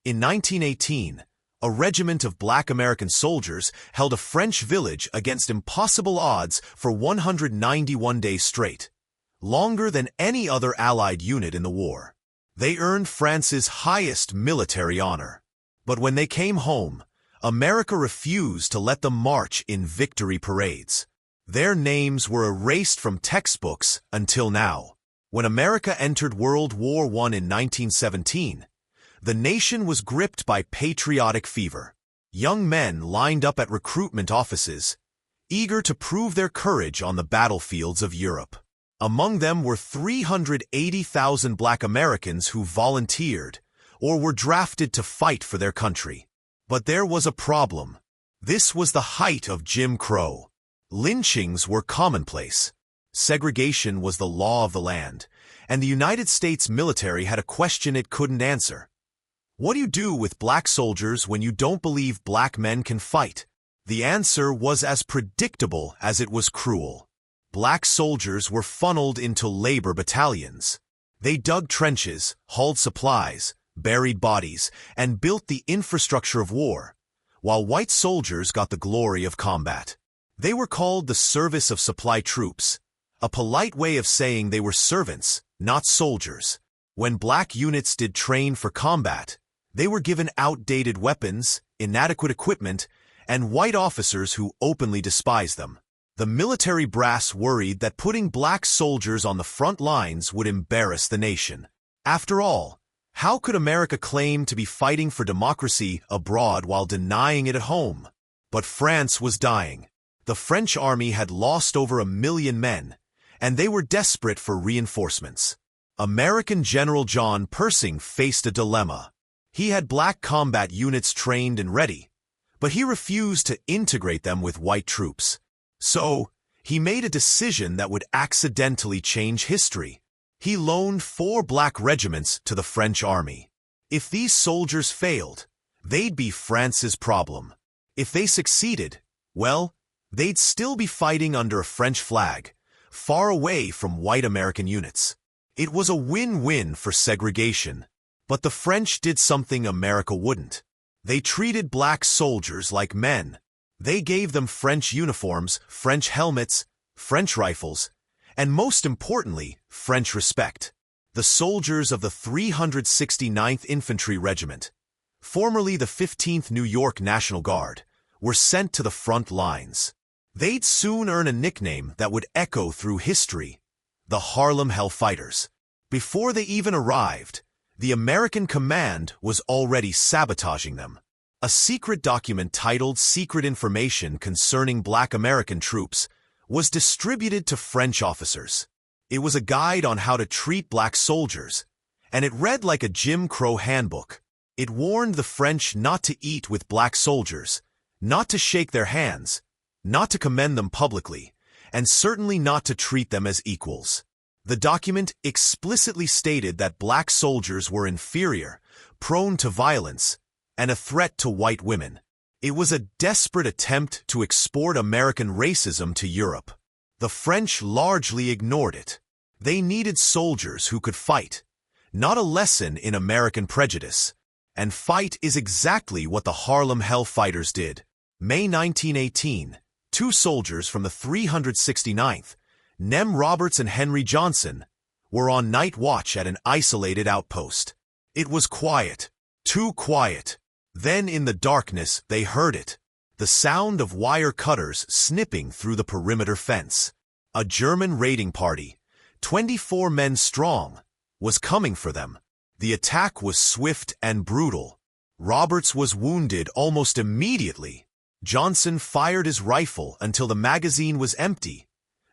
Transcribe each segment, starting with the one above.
In 1918, a regiment of black American soldiers held a French village against impossible odds for 191 days straight, longer than any other Allied unit in the war. They earned France's highest military honor. But when they came home, America refused to let them march in victory parades. Their names were erased from textbooks until now. When America entered World War I in 1917, the nation was gripped by patriotic fever. Young men lined up at recruitment offices, eager to prove their courage on the battlefields of Europe. Among them were 380,000 black Americans who volunteered or were drafted to fight for their country. But there was a problem. This was the height of Jim Crow. Lynchings were commonplace. Segregation was the law of the land, and the United States military had a question it couldn't answer. What do you do with black soldiers when you don't believe black men can fight? The answer was as predictable as it was cruel. Black soldiers were funneled into labor battalions. They dug trenches, hauled supplies, buried bodies, and built the infrastructure of war, while white soldiers got the glory of combat. They were called the Service of Supply Troops, a polite way of saying they were servants, not soldiers. When black units did train for combat, they were given outdated weapons, inadequate equipment, and white officers who openly despised them. The military brass worried that putting black soldiers on the front lines would embarrass the nation. After all, how could America claim to be fighting for democracy abroad while denying it at home? But France was dying. The French army had lost over 1 million men, and they were desperate for reinforcements. American General John Pershing faced a dilemma. He had black combat units trained and ready, but he refused to integrate them with white troops. So, he made a decision that would accidentally change history. He loaned 4 black regiments to the French army. If these soldiers failed, they'd be France's problem. If they succeeded, well, they'd still be fighting under a French flag, far away from white American units. It was a win-win for segregation. But the French did something America wouldn't. They treated black soldiers like men. They gave them French uniforms, French helmets, French rifles, and most importantly, French respect. The soldiers of the 369th Infantry Regiment, formerly the 15th New York National Guard, were sent to the front lines. They'd soon earn a nickname that would echo through history, the Harlem Hellfighters. Before they even arrived, the American command was already sabotaging them. A secret document titled Secret Information Concerning Black American Troops was distributed to French officers. It was a guide on how to treat black soldiers, and it read like a Jim Crow handbook. It warned the French not to eat with black soldiers, not to shake their hands, not to commend them publicly, and certainly not to treat them as equals. The document explicitly stated that black soldiers were inferior, prone to violence, and a threat to white women. It was a desperate attempt to export American racism to Europe. The French largely ignored it. They needed soldiers who could fight, not a lesson in American prejudice. And fight is exactly what the Harlem Hellfighters did. May 1918, 2 soldiers from the 369th, Nem Roberts and Henry Johnson, were on night watch at an isolated outpost. It was quiet, too quiet. Then in the darkness they heard it, the sound of wire cutters snipping through the perimeter fence. A German raiding party, 24 men strong, was coming for them. The attack was swift and brutal. Roberts was wounded almost immediately. Johnson fired his rifle until the magazine was empty,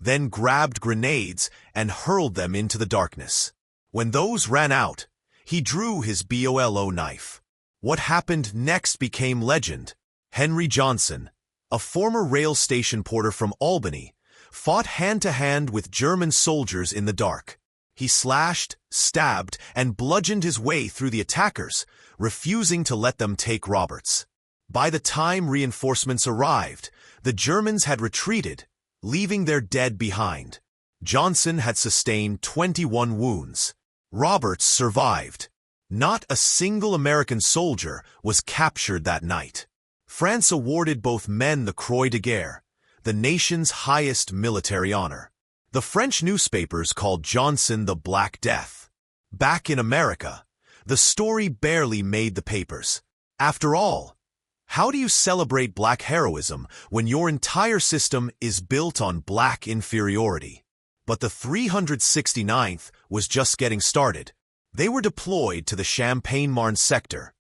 then grabbed grenades and hurled them into the darkness. When those ran out, he drew his BOLO knife. What happened next became legend. Henry Johnson, a former rail station porter from Albany, fought hand-to-hand with German soldiers in the dark. He slashed, stabbed, and bludgeoned his way through the attackers, refusing to let them take Roberts. By the time reinforcements arrived, the Germans had retreated, leaving their dead behind. Johnson had sustained 21 wounds. Roberts survived. Not a single American soldier was captured that night. France awarded both men the Croix de Guerre, the nation's highest military honor. The French newspapers called Johnson the Black Death. Back in America, the story barely made the papers. After all, how do you celebrate black heroism when your entire system is built on black inferiority? But the 369th was just getting started. They were deployed to the Champagne-Marne sector,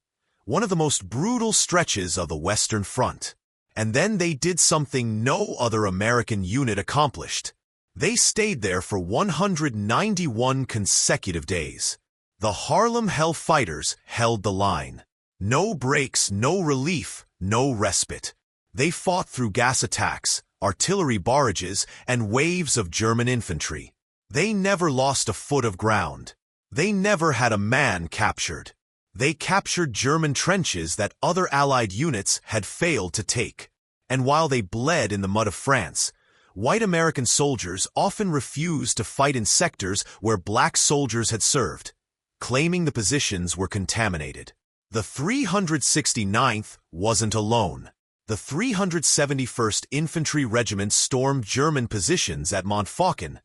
one of the most brutal stretches of the Western Front. And then they did something no other American unit accomplished. They stayed there for 191 consecutive days. The Harlem Hellfighters held the line. No breaks, no relief, no respite. They fought through gas attacks, artillery barrages, and waves of German infantry. They never lost a foot of ground. They never had a man captured. They captured German trenches that other Allied units had failed to take. And while they bled in the mud of France, white American soldiers often refused to fight in sectors where black soldiers had served, claiming the positions were contaminated. The 369th wasn't alone. The 371st Infantry Regiment stormed German positions at Montfaucon,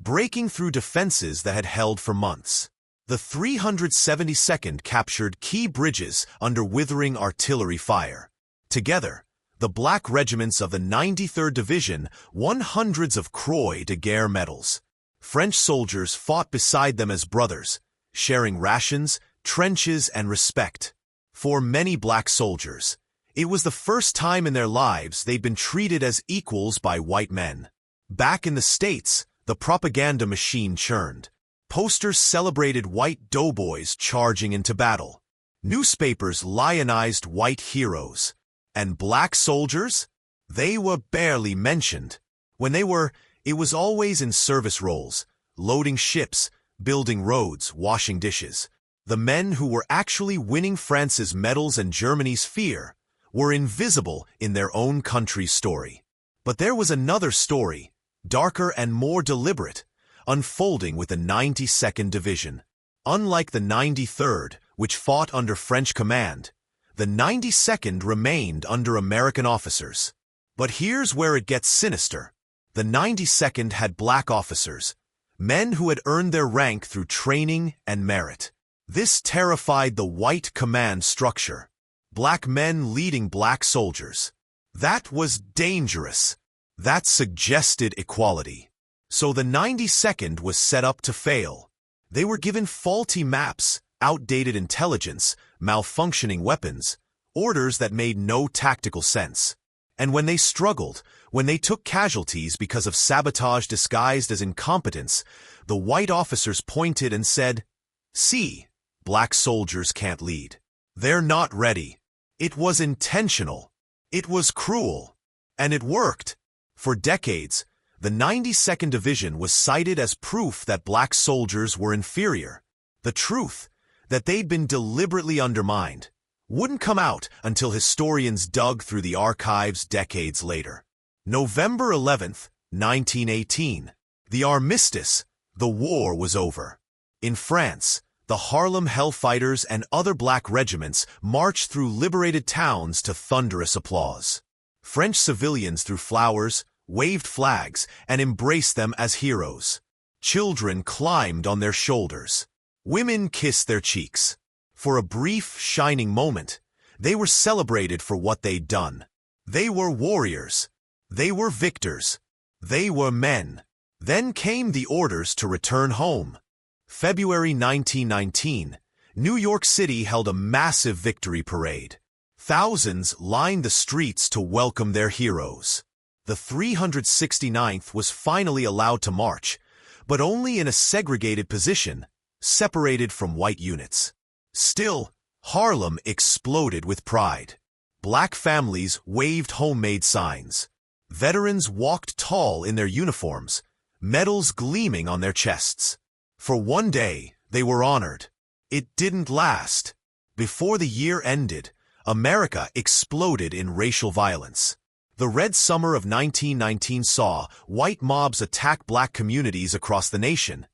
breaking through defenses that had held for months. The 372nd captured key bridges under withering artillery fire. Together, the black regiments of the 93rd Division won hundreds of Croix de Guerre medals. French soldiers fought beside them as brothers, sharing rations, trenches, and respect. For many black soldiers, it was the first time in their lives they'd been treated as equals by white men. Back in the States, the propaganda machine churned. Posters celebrated white doughboys charging into battle. Newspapers lionized white heroes. And black soldiers? They were barely mentioned. When they were, it was always in service roles, loading ships, building roads, washing dishes. The men who were actually winning France's medals and Germany's fear were invisible in their own country's story. But there was another story, darker and more deliberate, unfolding with the 92nd Division. Unlike the 93rd, which fought under French command, the 92nd remained under American officers. But here's where it gets sinister. The 92nd had black officers, men who had earned their rank through training and merit. This terrified the white command structure. Black men leading black soldiers. That was dangerous. That suggested equality. So the 92nd was set up to fail. They were given faulty maps, outdated intelligence, malfunctioning weapons, orders that made no tactical sense. And when they struggled, when they took casualties because of sabotage disguised as incompetence, the white officers pointed and said, "See, black soldiers can't lead. They're not ready." It was intentional. It was cruel. And it worked. For decades, the 92nd Division was cited as proof that black soldiers were inferior. The truth, that they'd been deliberately undermined, wouldn't come out until historians dug through the archives decades later. November 11th, 1918. The armistice, the war was over. In France, the Harlem Hellfighters and other black regiments marched through liberated towns to thunderous applause. French civilians threw flowers, waved flags, and embraced them as heroes. Children climbed on their shoulders. Women kissed their cheeks. For a brief, shining moment, they were celebrated for what they'd done. They were warriors. They were victors. They were men. Then came the orders to return home. February 1919, New York City held a massive victory parade. Thousands lined the streets to welcome their heroes. The 369th was finally allowed to march, but only in a segregated position, separated from white units. Still, Harlem exploded with pride. Black families waved homemade signs. Veterans walked tall in their uniforms, medals gleaming on their chests. For one day, they were honored. It didn't last. Before the year ended, America exploded in racial violence. The Red Summer of 1919 saw white mobs attack black communities across the nation,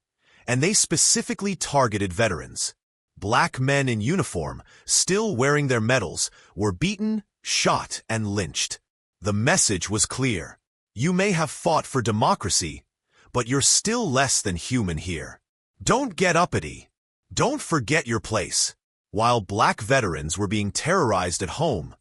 and they specifically targeted veterans. Black men in uniform, still wearing their medals, were beaten, shot, and lynched. The message was clear. You may have fought for democracy, but you're still less than human here. Don't get uppity. Don't forget your place. While black veterans were being terrorized at home,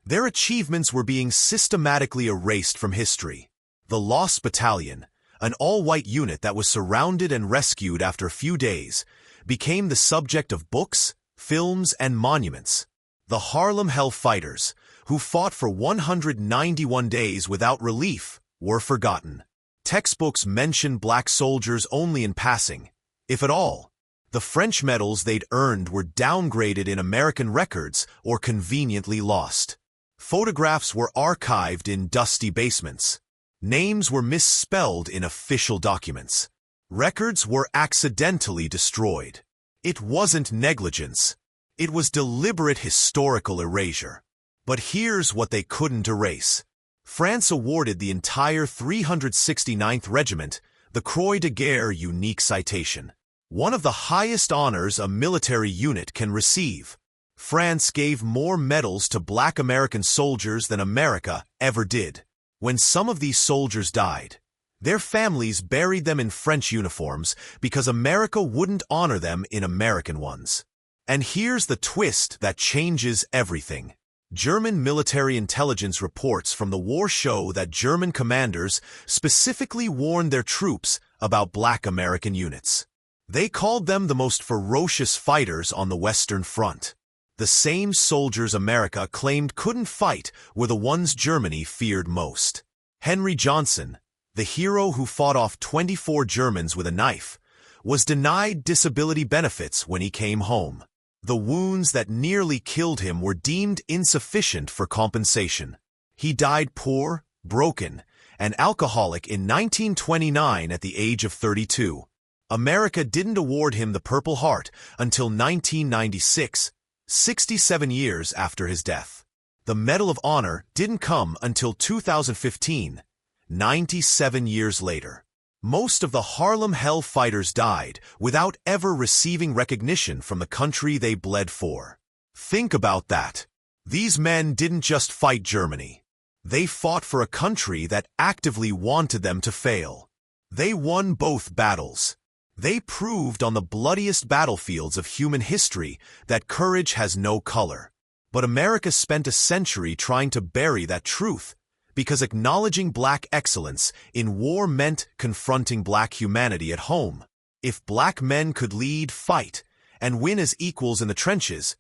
their achievements were being systematically erased from history. The Lost Battalion, an all-white unit that was surrounded and rescued after a few days, became the subject of books, films, and monuments. The Harlem Hell Fighters, who fought for 191 days without relief, were forgotten. Textbooks mention black soldiers only in passing, if at all. The French medals they'd earned were downgraded in American records or conveniently lost. Photographs were archived in dusty basements. Names were misspelled in official documents. Records were accidentally destroyed. It wasn't negligence. It was deliberate historical erasure. But here's what they couldn't erase. France awarded the entire 369th Regiment the Croix de Guerre Unique Citation, one of the highest honors a military unit can receive. France gave more medals to black American soldiers than America ever did. When some of these soldiers died, their families buried them in French uniforms because America wouldn't honor them in American ones. And here's the twist that changes everything. German military intelligence reports from the war show that German commanders specifically warned their troops about black American units. They called them the most ferocious fighters on the Western Front. The same soldiers America claimed couldn't fight were the ones Germany feared most. Henry Johnson, the hero who fought off 24 Germans with a knife, was denied disability benefits when he came home. The wounds that nearly killed him were deemed insufficient for compensation. He died poor, broken, and alcoholic in 1929 at the age of 32. America didn't award him the Purple Heart until 1996, 67 years after his death. The Medal of Honor didn't come until 2015, 97 years later. Most of the Harlem Hell Fighters died without ever receiving recognition from the country they bled for. Think about that. These men didn't just fight Germany. They fought for a country that actively wanted them to fail. They won both battles. They proved on the bloodiest battlefields of human history that courage has no color. But America spent a century trying to bury that truth, because acknowledging black excellence in war meant confronting black humanity at home. If black men could lead, fight, and win as equals in the trenches,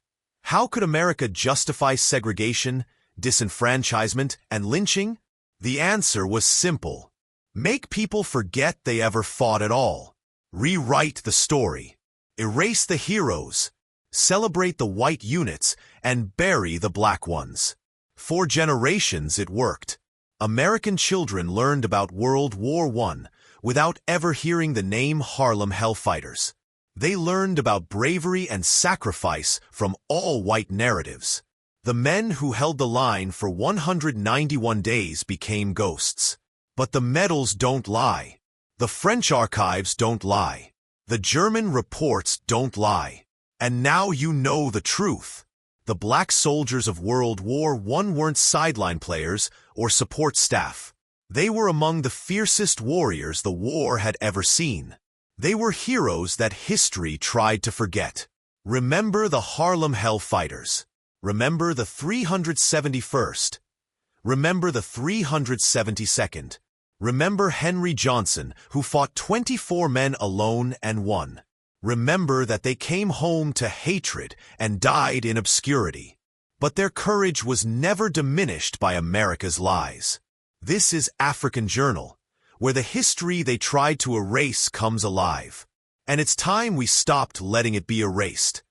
how could America justify segregation, disenfranchisement, and lynching? The answer was simple. Make people forget they ever fought at all. Rewrite the story. Erase the heroes. Celebrate the white units and bury the black ones. For generations it worked. American children learned about World War I without ever hearing the name Harlem Hell Fighters. They learned about bravery and sacrifice from all-white narratives. The men who held the line for 191 days became ghosts. But the medals don't lie. The French archives don't lie. The German reports don't lie. And now you know the truth. The black soldiers of World War I weren't sideline players or support staff. They were among the fiercest warriors the war had ever seen. They were heroes that history tried to forget. Remember the Harlem Hell Fighters. Remember the 371st. Remember the 372nd. Remember Henry Johnson, who fought 24 men alone and won. Remember that they came home to hatred and died in obscurity. But their courage was never diminished by America's lies. This is African Journal, where the history they tried to erase comes alive. And it's time we stopped letting it be erased.